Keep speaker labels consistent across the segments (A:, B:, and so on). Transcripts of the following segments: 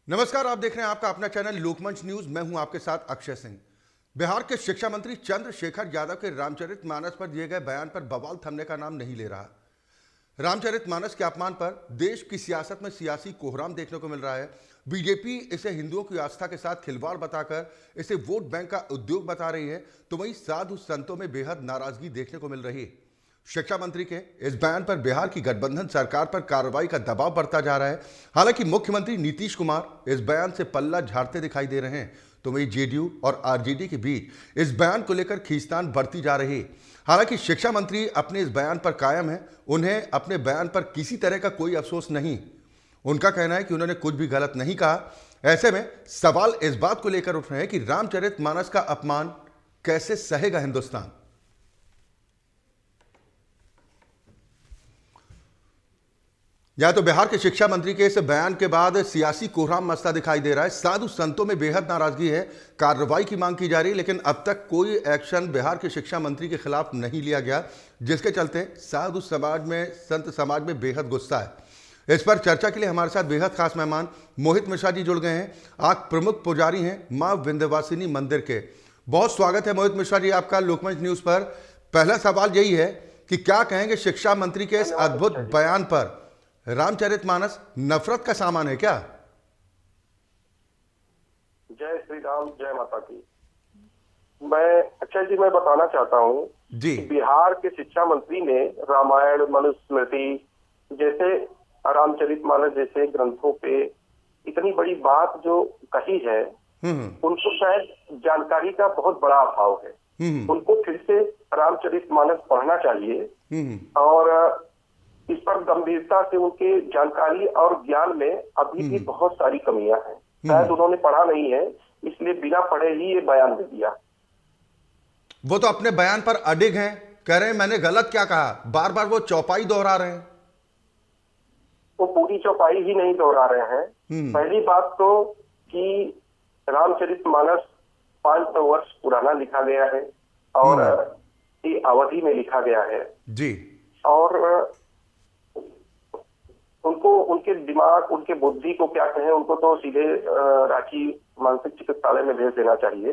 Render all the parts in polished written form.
A: नमस्कार, आप देख रहे हैं आपका अपना चैनल लोकमंच न्यूज। मैं हूं आपके साथ अक्षय सिंह। बिहार के शिक्षा मंत्री चंद्रशेखर यादव के रामचरितमानस पर दिए गए बयान पर बवाल थमने का नाम नहीं ले रहा। रामचरितमानस के अपमान पर देश की सियासत में सियासी कोहराम देखने को मिल रहा है। बीजेपी इसे हिंदुओं की आस्था के साथ खिलवाड़ बताकर इसे वोट बैंक का उद्योग बता रही है, तो वहीं साधु संतों में बेहद नाराजगी देखने को मिल रही है। शिक्षा मंत्री के इस बयान पर बिहार की गठबंधन सरकार पर कार्रवाई का दबाव बढ़ता जा रहा है। हालांकि मुख्यमंत्री नीतीश कुमार इस बयान से पल्ला झाड़ते दिखाई दे रहे हैं, तो वहीं जेडीयू और आरजेडी के बीच इस बयान को लेकर खींचतान बढ़ती जा रही है। हालांकि शिक्षा मंत्री अपने इस बयान पर कायम है, उन्हें अपने बयान पर किसी तरह का कोई अफसोस नहीं। उनका कहना है कि उन्होंने कुछ भी गलत नहीं कहा। ऐसे में सवाल इस बात को लेकर उठ रहे हैं कि रामचरितमानस का अपमान कैसे सहेगा हिंदुस्तान। या तो बिहार के शिक्षा मंत्री के इस बयान के बाद सियासी कोहराम मचता दिखाई दे रहा है। साधु संतों में बेहद नाराजगी है, कार्रवाई की मांग की जा रही है, लेकिन अब तक कोई एक्शन बिहार के शिक्षा मंत्री के खिलाफ नहीं लिया गया, जिसके चलते साधु समाज में, संत समाज में बेहद गुस्सा है। इस पर चर्चा के लिए हमारे साथ बेहद खास मेहमान मोहित मिश्रा जी जुड़ गए हैं। आप प्रमुख पुजारी हैं मां विंध्यवासिनी मंदिर के। बहुत स्वागत है मोहित मिश्रा जी आपका लोकमंच न्यूज पर। पहला सवाल यही है कि क्या कहेंगे शिक्षा मंत्री के इस अद्भुत बयान पर? रामचरितमानस नफरत का सामान है क्या?
B: जय श्री राम, जय माता की। मैं अक्षय जी मैं बताना चाहता हूँ
A: जी,
B: बिहार के शिक्षा मंत्री ने रामायण, मनुस्मृति जैसे, रामचरितमानस जैसे ग्रंथों पे इतनी बड़ी बात जो कही है, उनको शायद जानकारी का बहुत बड़ा अभाव है। उनको फिर से रामचरितमानस पढ़ना चाहिए और इस पर गंभीरता से, उनके जानकारी और ज्ञान में अभी भी बहुत सारी कमियां हैं। शायद उन्होंने पढ़ा नहीं है, इसलिए बिना पढ़े ही ये बयान दे दिया।
A: वो तो अपने बयान पर अडिग हैं, कह रहे हैं मैंने गलत क्या कहा, बार बार वो चौपाई दोहरा रहे हैं।
B: वो पूरी चौपाई ही नहीं दोहरा रहे हैं। पहली बात तो कि रामचरितमानस 500 वर्ष पुराना लिखा गया है और ये अवधि में लिखा गया है
A: जी,
B: और उनको, उनके दिमाग, उनके बुद्धि को क्या कहें, उनको तो सीधे रांची मानसिक चिकित्सालय में भेज देना चाहिए।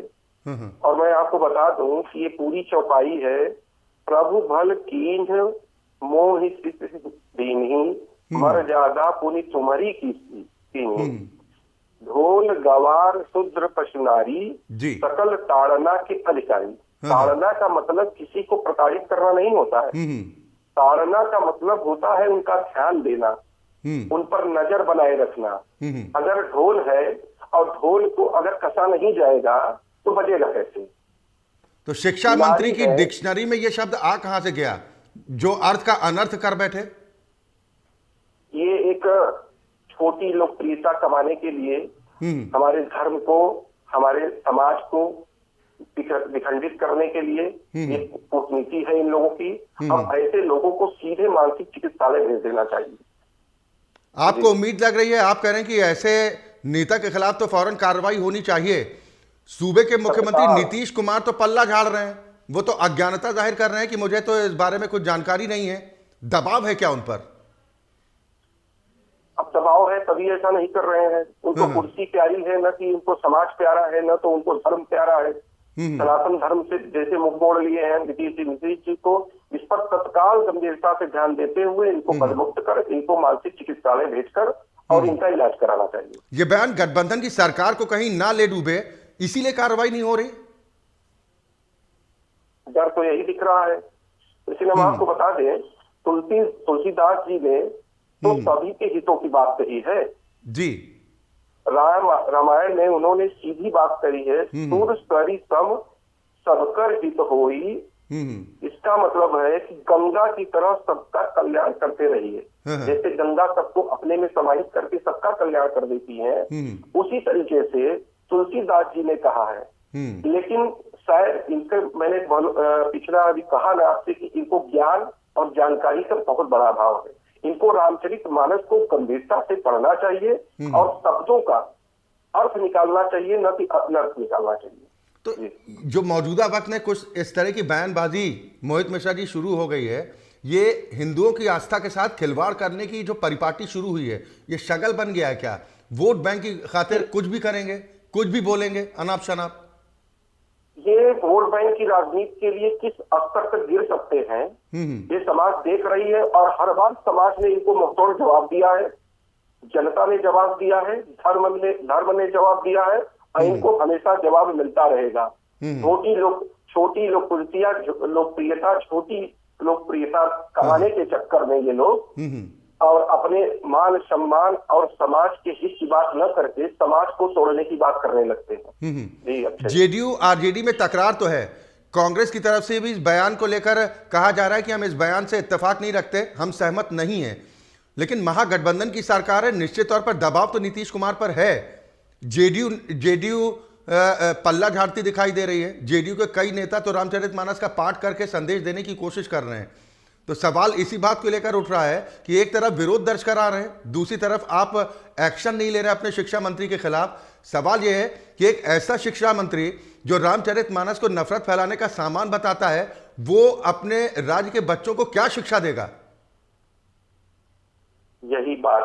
B: और मैं आपको बता दूं कि ये पूरी चौपाई है, प्रभु भल कीन्ह मोहि सित दीन्ही, मर जादा पुनि तुम्हारी कीन्ही, ढोल गवार शूद्र पशु नारी, सकल ताड़ना के अधिकारी। ताड़ना का मतलब किसी को प्रताड़ित करना नहीं होता है। ताड़ना का मतलब होता है उनका ध्यान देना, उन पर नजर बनाए रखना। अगर ढोल है और ढोल को अगर कसा नहीं जाएगा तो बजेगा कैसे?
A: तो शिक्षा मंत्री की डिक्शनरी में ये शब्द आ कहां से गया जो अर्थ का अनर्थ कर बैठे?
B: ये एक छोटी लोकप्रियता कमाने के लिए, हमारे धर्म को, हमारे समाज को विखंडित करने के लिए ये कूटनीति है इन लोगों की। अब ऐसे लोगों को सीधे मानसिक चिकित्सालय भेज देना चाहिए।
A: आपको उम्मीद लग रही है, आप कह रहे हैं कि ऐसे नेता के खिलाफ तो फौरन कार्रवाई होनी चाहिए। सूबे के मुख्यमंत्री नीतीश कुमार तो पल्ला झाड़ रहे हैं, वो तो अज्ञानता जाहिर कर रहे हैं कि मुझे तो इस बारे में कुछ जानकारी नहीं है। दबाव है क्या उन पर?
B: अब दबाव है तभी ऐसा नहीं कर रहे हैं। उनको कुर्सी प्यारी है, न कि उनको समाज प्यारा है, न तो उनको धर्म प्यारा है। सनातन धर्म से जैसे मुख मोड़ लिए हैं नीतीश जी को, इस पर तत्काल गंभीरता से ध्यान देते हुए इनको पदमुक्त कर, इनको मानसिक चिकित्सालय भेजकर और इनका इलाज कराना चाहिए।
A: ये बयान गठबंधन की सरकार को कहीं ना ले डूबे, इसीलिए कार्रवाई नहीं हो रही।
B: डर तो यही दिख रहा है। इसलिए हम आपको बता दें, तुलसीदास जी ने तो सभी के हितों की बात कही है
A: जी।
B: रामायण में उन्होंने सीधी बात करी है, सूर सरी सम सबकर हित होई। इसका मतलब है कि गंगा की तरह सबका कल्याण करते रहिए। जैसे गंगा सबको अपने में समाहित करके सबका कल्याण कर देती है, उसी तरीके से तुलसीदास जी ने कहा है। लेकिन शायद इनके, मैंने पिछला अभी कहा ना आपसे कि इनको ज्ञान और जानकारी का बहुत बड़ा अभाव है। इनको रामचरितमानस को गंभीरता से पढ़ना चाहिए और शब्दों का अर्थ निकालना चाहिए, न कि अनर्थ निकालना चाहिए।
A: तो जो मौजूदा वक्त में कुछ इस तरह की बयानबाजी मोहित मिश्रा जी शुरू हो गई है, ये हिंदुओं की आस्था के साथ खिलवाड़ करने की जो परिपाटी शुरू हुई है, ये शगल बन गया है क्या? वोट बैंक की खातिर कुछ भी करेंगे, कुछ भी बोलेंगे अनाप शनाप।
B: ये वोट बैंक की राजनीति के लिए किस स्तर तक गिर सकते हैं ये समाज देख रही है, और हर बार समाज ने इनको मुंहतोड़ जवाब दिया है, जनता ने जवाब दिया है, धर्म ने जवाब दिया है, और इनको हमेशा जवाब मिलता रहेगा। छोटी लोकप्रियता कमाने के चक्कर में ये लोग और अपने मान सम्मान और समाज के हित की बात न करके समाज को तोड़ने की बात करने लगते हैं। जी अच्छा।
A: जेडीयू आरजेडी में तकरार तो है, कांग्रेस की तरफ से भी इस बयान को लेकर कहा जा रहा है कि हम इस बयान से इत्तेफाक नहीं रखते, हम सहमत नहीं हैं, लेकिन महागठबंधन की सरकार है, निश्चित तौर पर दबाव तो नीतीश कुमार पर है। जेडीयू पल्ला झाड़ती दिखाई दे रही है। जेडीयू के कई नेता तो रामचरितमानस का पाठ करके संदेश देने की कोशिश कर रहे हैं। तो सवाल इसी बात को लेकर उठ रहा है कि एक तरफ विरोध दर्ज करा रहे हैं, दूसरी तरफ आप एक्शन नहीं ले रहे अपने शिक्षा मंत्री के खिलाफ। सवाल यह है कि एक ऐसा शिक्षा मंत्री जो रामचरितमानस को नफरत फैलाने का सामान बताता है, वो अपने राज्य के बच्चों को क्या शिक्षा देगा?
B: यही बात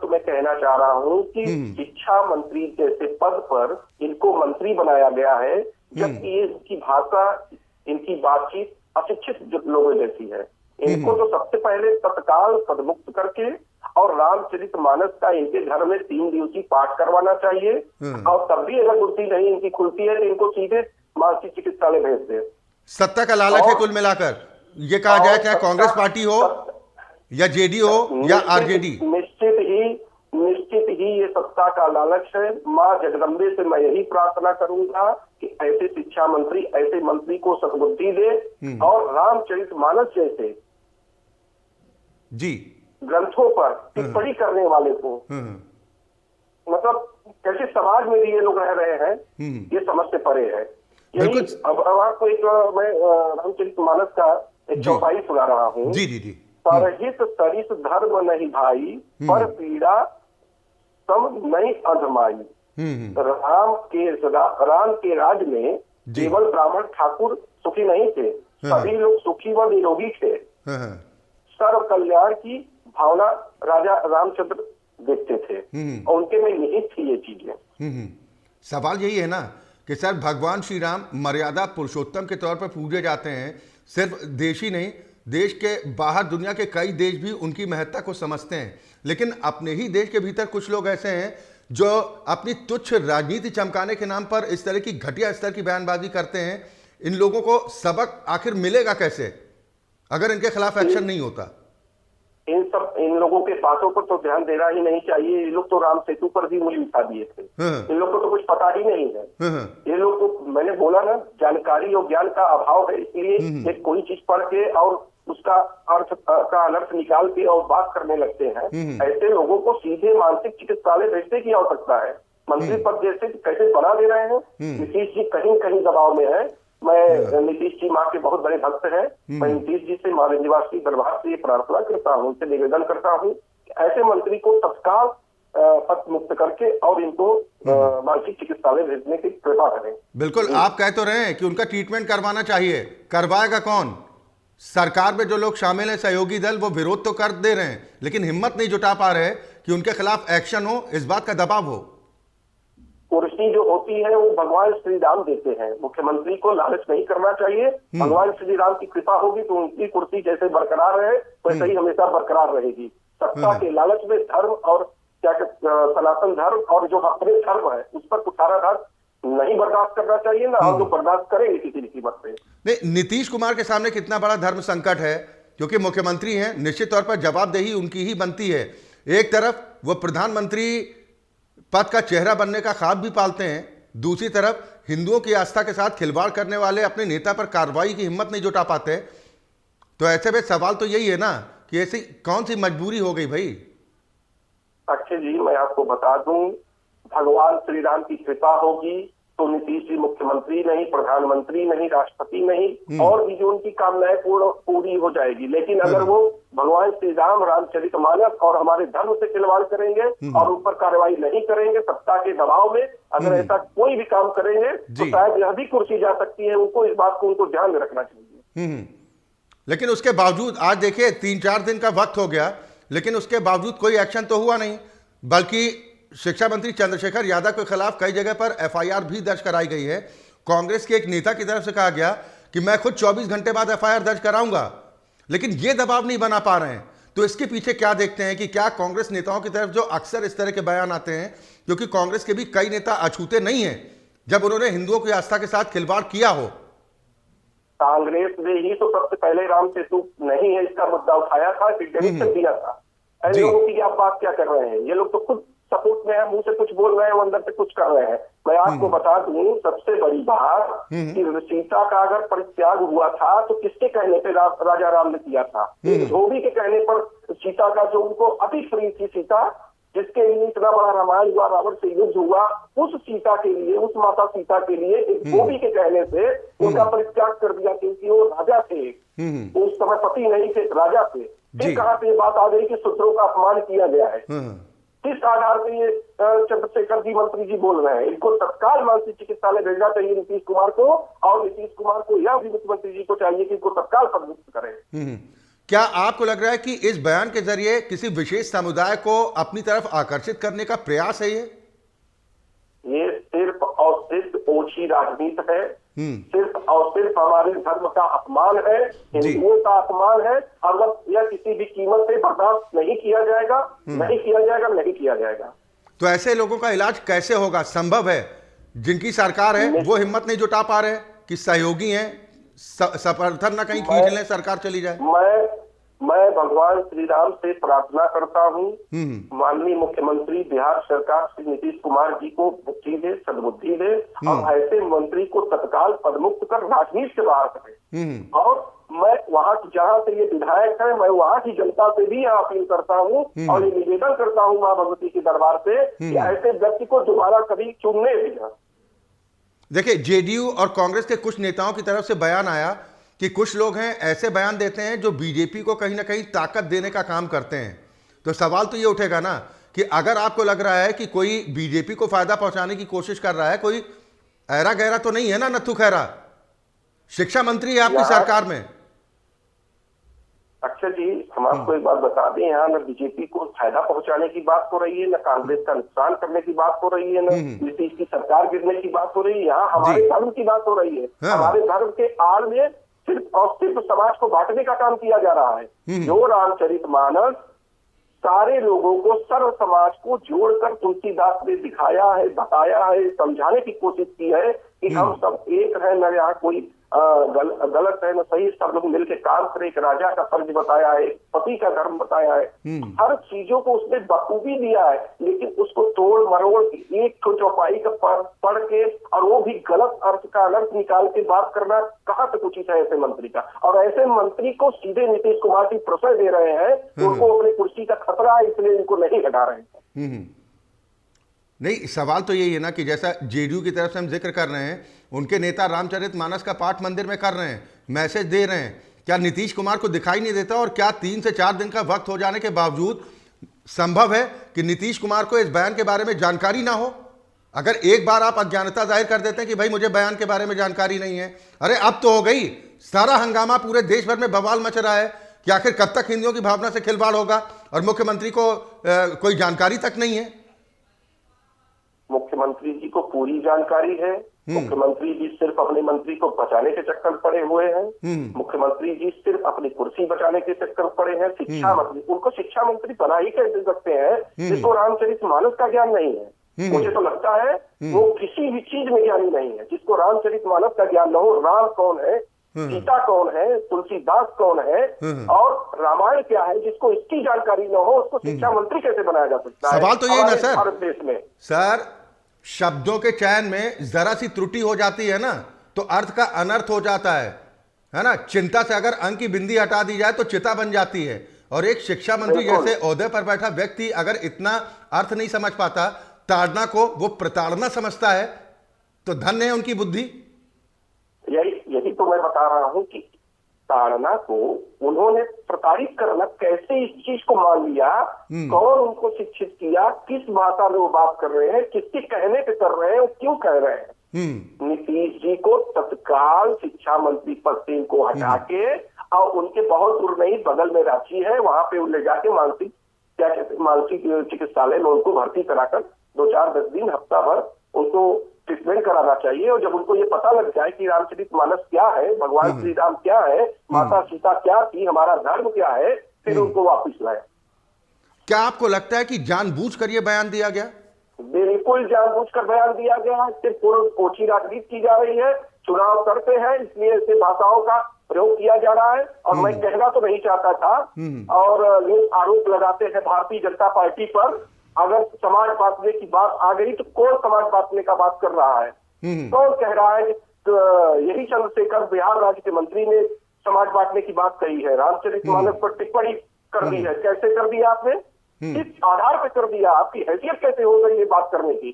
B: तो मैं कहना चाह रहा हूँ कि शिक्षा मंत्री जैसे पद पर इनको मंत्री बनाया गया है, जबकि इनकी भाषा, इनकी बातचीत अशिक्षित लोगों जैसी है। इनको तो सबसे पहले तत्काल पदमुक्त करके और रामचरितमानस का इनके घर में 3 दिवसीय पाठ करवाना चाहिए, और तब भी अगर बुद्धि नहीं इनकी खुलती है तो इनको सीधे मानसिक चिकित्सालय भेज दे।
A: सत्ता का लालच है कुल मिलाकर, ये कहा जाए चाहे कांग्रेस पार्टी हो या जेडीयू हो या आरजेडी।
B: निश्चित ही ये सत्ता का लालच है। माँ जगदम्बे से मैं यही प्रार्थना करूंगा कि ऐसे शिक्षा मंत्री, ऐसे मंत्री को सद्बुद्धि दे, और रामचरितमानस जैसे
A: जी
B: ग्रंथों पर टिप्पणी करने वाले को, मतलब कैसे समाज में भी ये लोग रह रहे हैं, ये समझ से परे है। यही अब आपको एक मैं रामचरितमानस का एक चौपाई सुना रहा हूँ।
A: जी जी जी।
B: परहित सरिस धर्म नहीं भाई, पर पीड़ा सम नहीं अधमाई। राम के राज में केवल ब्राह्मण ठाकुर सुखी नहीं थे, सभी लोग सुखी व निरोगी थे। सर्व कल्याण की भावना राजा रामचंद्र देखते थे, और उनके में निहित थी ये चीजें।
A: सवाल यही है ना कि सर, भगवान श्री राम मर्यादा पुरुषोत्तम के तौर पर पूजे जाते हैं। सिर्फ देश ही नहीं, देश के बाहर दुनिया के कई देश भी उनकी महत्ता को समझते हैं, लेकिन अपने ही देश के भीतर कुछ लोग ऐसे हैं जो अपनी तुच्छ राजनीति चमकाने के नाम पर इस तरह की घटिया स्तर की बयानबाजी करते हैं। इन लोगों को सबक आखिर मिलेगा कैसे अगर इनके खिलाफ एक्शन नहीं होता?
B: इन लोगों के बातों पर तो ध्यान देना ही नहीं चाहिए। ये लोग तो राम सेतु पर भी मूल्य बिठा दिए थे। इन लोगों को तो कुछ पता ही नहीं है। ये लोग तो, मैंने बोला ना, जानकारी और ज्ञान का अभाव है, इसलिए एक कोई चीज पढ़ के और उसका अर्थ का अनर्थ निकाल के और बात करने लगते हैं। ऐसे लोगों को सीधे मानसिक चिकित्सालय भेजने की आवश्यकता है। मंत्री पद जैसे कैसे बना दे रहे हैं। नीतीश जी कहीं कहीं दबाव में है। मैं नीतीश जी माँ के बहुत बड़े भक्त हैं। मैं नीतीश जी से, मानव निवासी दरबार से ये प्रार्थना करता हूँ, उनसे निवेदन करता हूँ, ऐसे मंत्री को तत्काल पद मुक्त करके और इनको मानसिक चिकित्सालय भेजने की कृपा करें।
A: बिल्कुल, आप कह तो रहे हैं कि उनका ट्रीटमेंट करवाना चाहिए, करवाएगा कौन? सरकार में जो लोग शामिल हैं, सहयोगी दल, वो विरोध तो कर दे रहे हैं, लेकिन हिम्मत नहीं जुटा पा रहे कि उनके खिलाफ एक्शन हो, इस बात का दबाव हो।
B: कुर्सी जो होती है वो भगवान श्री राम देते हैं। मुख्यमंत्री को लालच नहीं करना चाहिए। भगवान श्री राम की कृपा होगी तो उनकी कुर्सी जैसे बरकरार रहे वैसे ही हमेशा बरकरार रहेगी। सत्ता के लालच में धर्म और क्या सनातन धर्म और जो अपने धर्म है उस पर कुठाराघात नहीं बर्दाश्त करना चाहिए ना, हम लोग बर्दाश्त करेंगे किसी भी कीमत पे।
A: नहीं, नीतीश कुमार के सामने कितना बड़ा धर्म संकट है, क्योंकि मुख्यमंत्री हैं, निश्चित तौर पर जवाबदेही उनकी ही बनती है। एक तरफ वो प्रधानमंत्री पद का चेहरा बनने का ख्वाब भी पालते हैं, दूसरी तरफ हिंदुओं की आस्था के साथ खिलवाड़ करने वाले अपने नेता पर कार्रवाई की हिम्मत नहीं जुटा पाते। तो ऐसे में सवाल तो यही है ना कि ऐसी कौन सी मजबूरी हो गई भाई?
B: अक्षय जी, मैं आपको बता दूं, भगवान श्री राम की कृपा होगी तो नीतीश जी मुख्यमंत्री नहीं, प्रधानमंत्री नहीं, राष्ट्रपति नहीं, और भी जो उनकी कामनाएं पूरी हो जाएगी। लेकिन अगर वो भगवान श्री राम, रामचरितमानस और हमारे धर्म से खिलवाड़ करेंगे और उन पर कार्रवाई नहीं करेंगे, सत्ता के दबाव में अगर ऐसा कोई भी काम करेंगे तो शायद यह भी कुर्सी जा सकती है। उनको इस बात को उनको ध्यान में रखना चाहिए।
A: लेकिन उसके बावजूद आज देखिए 3-4 दिन का वक्त हो गया, लेकिन उसके बावजूद कोई एक्शन तो हुआ नहीं, बल्कि शिक्षा मंत्री चंद्रशेखर यादव के खिलाफ कई जगह पर एफआईआर भी दर्ज कराई गई है। कांग्रेस के एक नेता की तरफ से कहा गया कि मैं खुद 24 घंटे बाद एफआईआर दर्ज कराऊंगा, लेकिन ये दबाव नहीं बना पा रहे हैं। तो इसके पीछे क्या देखते हैं कि क्या कांग्रेस नेताओं की तरफ जो अक्सर इस तरह के बयान आते हैं, क्योंकि कांग्रेस के भी कई नेता अछूते नहीं हैं जब उन्होंने हिंदुओं की आस्था के साथ खिलवाड़ किया हो।
B: कांग्रेस ने ही तो सबसे पहले राम सेतु नहीं है इसका मुद्दा उठाया था, डिक्लेरेशन दिया था। ऐसे लोगों की आप बात क्या कर रहे हैं? ये लोग तो खुद सपोर्ट में है, मुंह से कुछ बोल रहे हैं, वो अंदर से कुछ कर रहे हैं। मैं आपको बता दूं सबसे बड़ी बात कि सीता का अगर परित्याग हुआ था तो किसके कहने पे राजा राम ने किया था? धोबी के कहने पर सीता का, जो उनको अति प्रिय थी सीता, जिसके लिए इतना बड़ा रामायण हुआ, रावण से युद्ध हुआ, उस सीता के लिए, उस माता सीता के लिए एक धोबी के कहने से उनका परित्याग कर दिया, क्योंकि वो राजा थे, उस समय पति नहीं थे, राजा थे। फिर कहां से ये बात आ गई कि शूद्रों का अपमान किया गया है? किस आधार पर ये चंद्रशेखर जी मंत्री जी बोल रहे हैं? इनको तत्काल मानसिक चिकित्सालय भेजना चाहिए नीतीश कुमार को, और नीतीश कुमार को या भी मुख्यमंत्री जी को चाहिए कि इनको तत्काल पदमुक्त करें।
A: क्या आपको लग रहा है कि इस बयान के जरिए किसी विशेष समुदाय को अपनी तरफ आकर्षित करने का प्रयास है? ये
B: सिर्फ और सिर्फ ओछी राजनीति है, सिर्फ और सिर्फ हमारे धर्म का अपमान है, हिंदुओं का अपमान है, और यह किसी भी कीमत से बर्दाश्त नहीं किया जाएगा, नहीं किया जाएगा, नहीं किया जाएगा।
A: तो ऐसे लोगों का इलाज कैसे होगा? संभव है जिनकी सरकार है वो हिम्मत नहीं जुटा पा रहे कि सहयोगी हैं, समर्थन न कहीं खींच लें, सरकार चली जाए।
B: मैं भगवान श्री राम से प्रार्थना करता हूँ, माननीय मुख्यमंत्री बिहार सरकार श्री नीतीश कुमार जी को बुद्धि दे, सद्बुद्धि दे, और ऐसे मंत्री को तत्काल पदमुक्त कर राजनीति से बाहर करें। और मैं वहाँ की, जहाँ से ये विधायक है, मैं वहाँ की जनता से भी यहाँ अपील करता हूँ और ये निवेदन करता हूँ माँ भगवती के दरबार से कि ऐसे व्यक्ति को दोबारा कभी चुनने भी ना।
A: देखिए, जेडीयू और कांग्रेस के कुछ नेताओं की तरफ से बयान आया कि कुछ लोग हैं ऐसे बयान देते हैं जो बीजेपी को कहीं ना कहीं ताकत देने का काम करते हैं। तो सवाल तो ये उठेगा ना कि अगर आपको लग रहा है कि कोई बीजेपी को फायदा पहुंचाने की कोशिश कर रहा है, कोई ऐरा गहरा तो नहीं है ना नत्थू खैरा? शिक्षा मंत्री है आपकी सरकार में।
B: अक्षय जी, हम आपको एक बात बता दें, यहाँ न बीजेपी को फायदा पहुंचाने की बात हो रही है, न कांग्रेस का नुकसान करने की बात हो रही है, न नीतीश की सरकार गिरने की बात हो रही है। यहाँ हमारे धर्म की बात हो रही है। हमारे धर्म के आड़ में सिर्फ और सिर्फ समाज को बांटने का काम किया जा रहा है। जो रामचरितमानस सारे लोगों को, सर्व समाज को जोड़कर तुलसीदास ने दिखाया है, बताया है, समझाने की कोशिश की है कि हम सब एक है, न यहाँ कोई गलत है न सही, सब लोग मिलकर काम करें। एक राजा का फर्ज बताया है, पति का धर्म बताया है, हर चीजों को उसने बखूबी दिया है। लेकिन उसको तोड़ मरोड़ एक चौपाई का पढ़ के, और वो भी गलत अर्थ का अनर्थ निकाल के बात करना कहाँ तक उचित है ऐसे मंत्री का? और ऐसे मंत्री को सीधे नीतीश कुमार जी प्रश्रय दे रहे हैं, उनको अपनी कुर्सी का खतरा है, इसलिए इनको नहीं हटा रहे हैं।
A: नहीं, सवाल तो यही है ना कि जैसा जेडीयू की तरफ से हम जिक्र कर रहे हैं, उनके नेता रामचरितमानस का पाठ मंदिर में कर रहे हैं, मैसेज दे रहे हैं, क्या नीतीश कुमार को दिखाई नहीं देता? और क्या 3 से 4 दिन का वक्त हो जाने के बावजूद संभव है कि नीतीश कुमार को इस बयान के बारे में जानकारी ना हो? अगर एक बार आप अज्ञानता जाहिर कर देते हैं कि भाई मुझे बयान के बारे में जानकारी नहीं है, अरे अब तो हो गई, सारा हंगामा पूरे देश भर में बवाल मच रहा है कि आखिर कब तक हिंदुओं की भावना से खिलवाड़ होगा और मुख्यमंत्री को कोई जानकारी तक नहीं है।
B: मुख्यमंत्री जी को पूरी जानकारी है। मुख्यमंत्री जी सिर्फ अपने मंत्री को बचाने के चक्कर में पड़े हुए हैं। मुख्यमंत्री जी सिर्फ अपनी कुर्सी बचाने के चक्कर में पड़े हैं। शिक्षा मंत्री, उनको शिक्षा मंत्री बना ही कैसे सकते हैं जिसको रामचरितमानस का ज्ञान नहीं है? मुझे तो लगता है वो किसी भी चीज में ज्ञानी नहीं है। जिसको रामचरितमानस का ज्ञान न हो, राम कौन है, सीता कौन है, तुलसीदास कौन है और रामायण क्या है, जिसको इसकी जानकारी न हो, उसको शिक्षा मंत्री कैसे बनाया जा सकता है?
A: सवाल तो यही ना सर,
B: भारत देश में
A: सर शब्दों के चयन में जरा सी त्रुटि हो जाती है ना तो अर्थ का अनर्थ हो जाता है ना? चिंता से अगर अंक की बिंदी हटा दी जाए तो चिता बन जाती है। और एक शिक्षा मंत्री जैसे ओहदे पर बैठा व्यक्ति अगर इतना अर्थ नहीं समझ पाता, ताड़ना को वो प्रताड़ना समझता है, तो धन्य है उनकी बुद्धि।
B: यही तो मैं बता रहा हूं कि ताड़ना को उन्होंने प्रताड़ित करना, कैसे इस चीज को मान लिया, कौन उनको शिक्षित किया, किस भाषा में वो बात कर रहे हैं, किसके कहने पे कर रहे हैं, क्यों कह रहे हैं? नीतीश जी को तत्काल शिक्षा मंत्री पद से इनको हटा के, और उनके बहुत दूर नहीं, बगल में रांची है, वहां पे ले जाके मानसिक चिकित्सालय में उनको भर्ती कराकर 2-4-10 दिन, हफ्ता भर उनको ट्रीटमेंट कराना चाहिए। और जब उनको ये पता लग जाए कि रामचरितमानस क्या है, भगवान श्री राम क्या है, माता सीता क्या थी, हमारा धर्म क्या है, फिर उनको वापिस लाए।
A: क्या आपको लगता है कि जानबूझकर ये बयान दिया गया?
B: बिल्कुल जानबूझकर बयान दिया गया है। सिर्फ पूर्व ओछी राजनीति की जा रही है, चुनाव करते हैं इसलिए ऐसे भाषाओं का प्रयोग किया जा रहा है। और मैं कहना तो नहीं चाहता था, और लोग आरोप लगाते हैं भारतीय जनता पार्टी पर, अगर समाज बांटने की बात आ गई तो कौन समाज बांटने का बात कर रहा है, कौन कह रहा है? तो यही चंद्रशेखर बिहार राज्य के मंत्री ने समाज बांटने की बात कही है, रामचरितमानस पर टिप्पणी कर दी है। कैसे कर दिया आपने, किस आधार पर कर दिया? आपकी हैसियत कैसे हो गई ये बात करने की,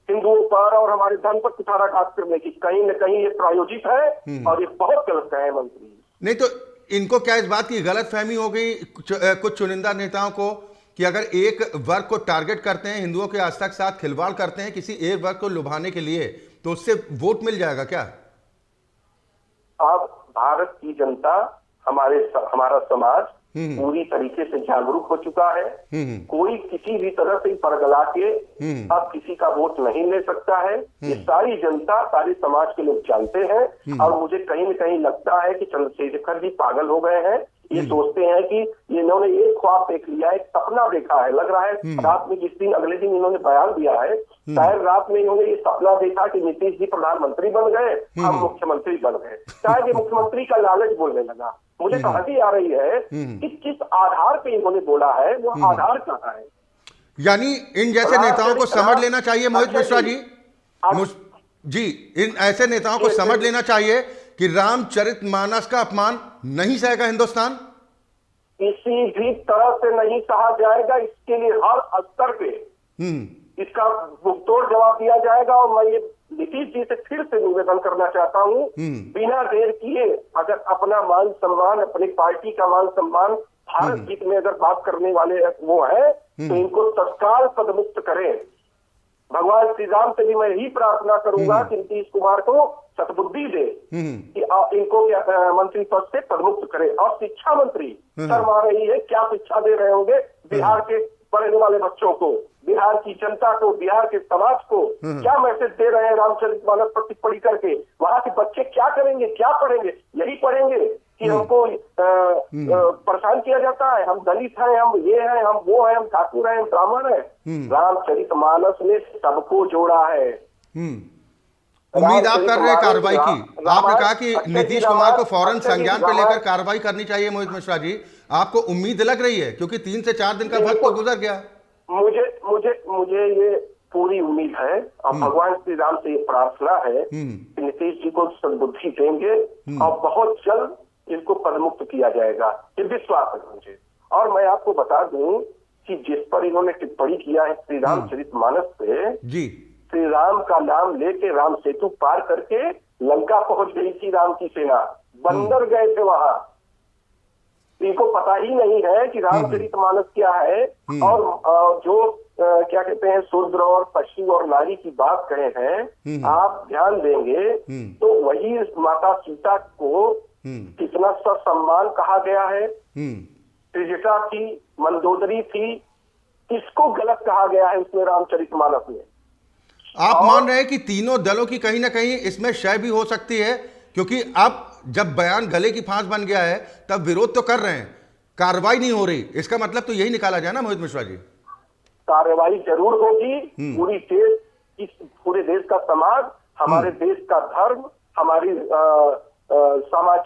B: हिंदुओं पर और हमारे धर्म पर कुठाराघात करने की? कहीं न कहीं ये प्रायोजित है और ये बहुत गलत है मंत्री।
A: नहीं तो इनको क्या इस बात की गलतफहमी हो गई कुछ चुनिंदा नेताओं को कि अगर एक वर्ग को टारगेट करते हैं, हिंदुओं के आस्था के साथ खिलवाड़ करते हैं किसी एक वर्ग को लुभाने के लिए, तो उससे वोट मिल जाएगा क्या?
B: अब भारत की जनता, हमारा समाज पूरी तरीके से जागरूक हो चुका है। कोई किसी भी तरह से परगला के अब किसी का वोट नहीं ले सकता है। ये सारी जनता, सारे समाज के लोग जानते हैं। और मुझे कहीं न कहीं लगता है कि चंद्रशेखर जी पागल हो गए हैं। ये सोचते हैं कि इन्होंने एक ख्वाब देख लिया, एक सपना देखा है। लग रहा है रात में, जिस दिन अगले दिन इन्होंने बयान दिया है, शायद रात में इन्होंने ये सपना देखा कि नीतीश जी प्रधानमंत्री बन गए, हम मुख्यमंत्री बन गए। शायद ये मुख्यमंत्री का लालच बोलने लगा। मुझे हंसी आ रही है कि किस आधार पे इन्होंने बोला है, वो आधार कहाँ है?
A: यानी इन जैसे नेताओं को समझ लेना चाहिए मोहित मिश्रा जी, जी इन ऐसे नेताओं को समझ लेना चाहिए कि रामचरितमानस का अपमान नहीं सहेगा हिंदुस्तान,
B: किसी भी तरह से नहीं सहा जाएगा। इसके लिए हर स्तर पे इसका मुंहतोड़ जवाब दिया जाएगा। और मैं ये नीतीश जी से फिर से निवेदन करना चाहता हूँ, बिना देर किए अगर अपना मान सम्मान, अपनी पार्टी का मान सम्मान भारत हित में अगर बात करने वाले वो है, तो इनको तत्काल पदमुक्त करें। भगवान श्री राम से भी मैं यही प्रार्थना करूंगा कि नीतीश कुमार को सद्बुद्धि दे कि इनको मंत्री पद से पदमुक्त करें। और शिक्षा मंत्री शर्म आ रही है, क्या शिक्षा दे रहे होंगे बिहार के पढ़ने वाले बच्चों को, बिहार की जनता को, बिहार के समाज को क्या मैसेज दे रहे हैं रामचरितमानस पर टिप्पणी करके? वहां के बच्चे क्या करेंगे, क्या पढ़ेंगे? यही पढ़ेंगे कि हमको परेशान किया जाता है, हम दलित हैं, हम ये हैं, हम वो हैं, हम ठाकुर हैं, हम ब्राह्मण हैं। रामचरितमानस ने सबको जोड़ा है।
A: उम्मीद आप कर रहे हैं कार्रवाई की? आपने कहा कि नीतीश कुमार को फौरन संज्ञान पे लेकर कार्रवाई करनी चाहिए। मोहित मिश्रा जी, आपको उम्मीद लग रही है? क्योंकि 3 से 4 दिन का वक्त तो गुजर गया।
B: मुझे ये पूरी उम्मीद है और भगवान श्री राम से ये प्रार्थना है कि नीतीश जी को सद्बुद्धि देंगे और बहुत जल्द इनको पदमुक्त किया जाएगा, ये विश्वास है मुझे। और मैं आपको बता दूं कि जिस पर इन्होंने टिप्पणी किया है श्री रामचरितमानस पे,
A: जी
B: श्री राम का नाम लेके राम सेतु पार करके लंका पहुंच गई थी राम की सेना, बंदर गए थे वहां। इनको पता ही नहीं है कि रामचरितमानस क्या है। और जो क्या कहते हैं, शूद्र और पशु और नारी की बात कहे हैं, आप ध्यान देंगे तो वही माता सीता को कितना ससम्मान कहा गया है। त्रिजटा थी, मंदोदरी थी, किसको गलत कहा गया है उसमें रामचरितमानस में?
A: आप मान रहे हैं कि तीनों दलों की कहीं ना कहीं इसमें शय भी हो सकती है? क्योंकि अब जब बयान गले की फांस बन गया है तब विरोध तो कर रहे हैं, कार्रवाई नहीं हो रही, इसका मतलब तो यही निकाला जाए ना मोहित मिश्रा जी?
B: कार्रवाई जरूर होगी। पूरे देश का समाज, हमारे देश का धर्म, हमारी समाज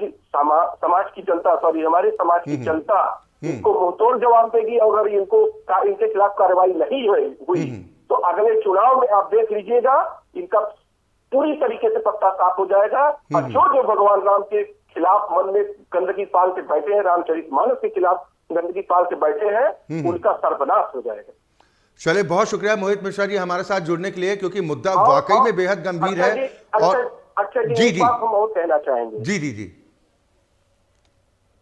B: की जनता, हमारे समाज की जनता इनको मुंहतोड़ जवाब देगी। और अगर इनके खिलाफ कार्रवाई नहीं हुई तो अगले चुनाव में आप देख लीजिएगा, इनका पूरी तरीके से पत्ता साफ हो जाएगा। और जो भगवान राम के खिलाफ मन में गंदगी पाल के बैठे हैं, रामचरितमानस के खिलाफ गंदगी पाल के बैठे हैं, उनका सर्वनाश हो जाएगा।
A: चलिए, बहुत शुक्रिया मोहित मिश्रा जी हमारे साथ जुड़ने के लिए, क्योंकि मुद्दा वाकई में बेहद गंभीर है। और
B: जी बात हम और कहना चाहेंगे।
A: जी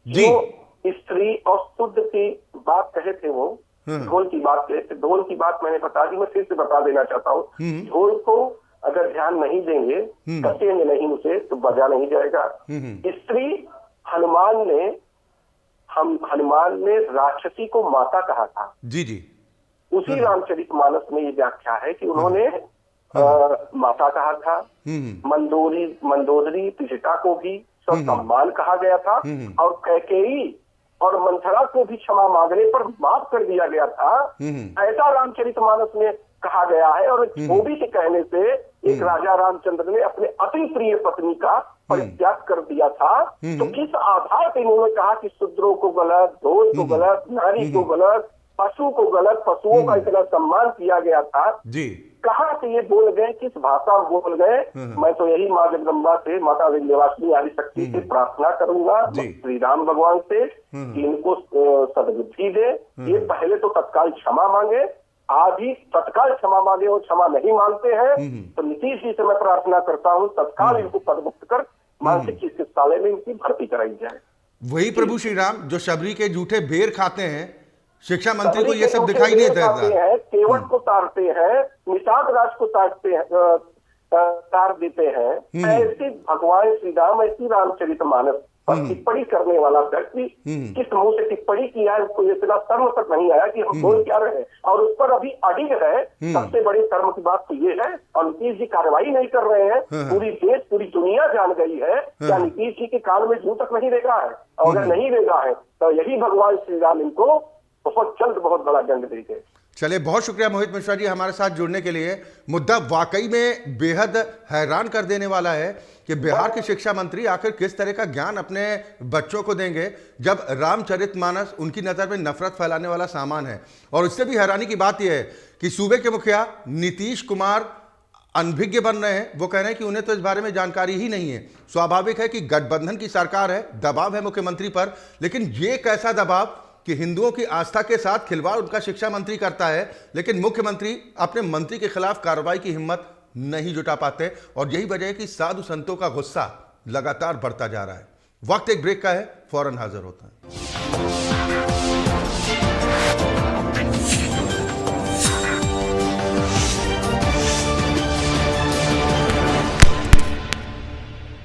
B: जो स्त्री और शुद्ध की बात कहे थे, वो ढोल की बात कहे थे। ढोल की बात मैंने बता दी, मैं फिर से बता देना चाहता हूँ। ढोल को अगर ध्यान नहीं देंगे, कसेंगे नहीं उसे, तो बजा नहीं जाएगा। स्त्री, हनुमान ने राक्षसी को माता कहा था।
A: जी
B: उसी रामचरितमानस में ये व्याख्या है कि उन्होंने माता कहा था, मंदोदरी त्रिजटा को भी सम्मान कहा गया था, और कैकेयी और मंथरा को भी क्षमा मांगने पर माफ कर दिया गया था, ऐसा रामचरितमानस में कहा गया है। और धोबी के कहने से एक राजा रामचंद्र ने अपने अति प्रिय पत्नी का परित्याग कर दिया था। तो किस आधार पर इन्होंने कहा कि शूद्रों को गलत, धोज को गलत, नारी को गलत, पशु को गलत, पशुओं का इतना सम्मान किया गया था
A: जी?
B: कहाँ से ये बोल गए, किस भाषा में बोल गए? मैं तो यही माँ जगदम्बा से, माता विंध्यवासिनी आदि शक्ति से प्रार्थना करूंगा श्री राम भगवान से कि इनको सद्बुद्धि दे। ये पहले तो तत्काल क्षमा मांगे, आदि तत्काल क्षमा मांगे और क्षमा नहीं मांगते हैं तो नीतीश जी से मैं प्रार्थना करता हूँ तत्काल इनको पदमुक्त कर मानसिक चिकित्सालय में इनकी भर्ती कराई जाए।
A: वही प्रभु श्री राम जो शबरी के जूठे बेर खाते हैं, शिक्षा मंत्री को ये सब दिखाई नहीं देता है,
B: केवट को तारते हैं, निषाद राज को तार देते हैं। ऐसे भगवान श्री राम, ऐसी रामचरितमानस पर टिप्पणी करने वाला व्यक्ति किस मुंह से टिप्पणी किया है, उसको इतना शर्म तक नहीं आया कि हम बोल क्या रहे हैं, और उस पर अभी अड़िग है। सबसे बड़ी शर्म की बात तो ये है, और नीतीश जी कार्रवाई नहीं कर रहे हैं। पूरी देश, पूरी दुनिया जान गई है क्या नीतीश जी के कान में जूं तक नहीं रेगा है, और अगर नहीं रेगा है तो यही भगवान श्री राम इनको बहुत जल्द बहुत बड़ा दंड देंगे।
A: चलिए, बहुत शुक्रिया मोहित मिश्रा जी हमारे साथ जुड़ने के लिए। मुद्दा वाकई में बेहद हैरान कर देने वाला है कि बिहार के शिक्षा मंत्री आखिर किस तरह का ज्ञान अपने बच्चों को देंगे जब रामचरितमानस उनकी नज़र में नफरत फैलाने वाला सामान है। और इससे भी हैरानी की बात यह है कि सूबे के मुखिया नीतीश कुमार अनभिज्ञ बन रहे हैं। वो कह रहे हैं कि उन्हें तो इस बारे में जानकारी ही नहीं है। स्वाभाविक है कि गठबंधन की सरकार है, दबाव है मुख्यमंत्री पर, लेकिन ये कैसा दबाव कि हिंदुओं की आस्था के साथ खिलवाड़ उनका शिक्षा मंत्री करता है, लेकिन मुख्यमंत्री अपने मंत्री के खिलाफ कार्रवाई की हिम्मत नहीं जुटा पाते। और यही वजह है कि साधु संतों का गुस्सा लगातार बढ़ता जा रहा है। वक्त एक ब्रेक का है, फौरन हाजिर होता है।